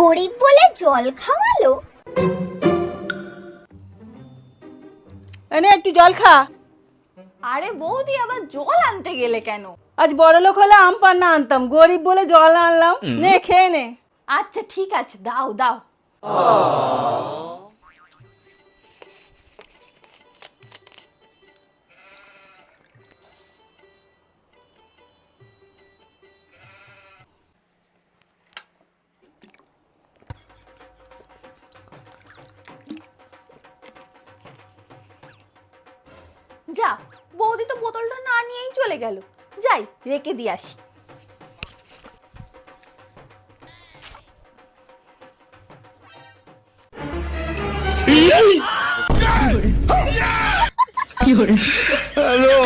গরিব বলে জল খাওয়ালো। এনে একটু জল খা। আরে বৌদি আবার জল আনতে গেলে কেন? আজ বড় লোক হলে আম পান্না আনতাম, গরিব বলে জল আনলাম। নে খেয়ে নে। আচ্ছা ঠিক আছে, দাও দাও। যা, বৌদি তো বোতলটা না নিয়েই চলে গেল। যাই রেখে দিয়ে আসি। Hello.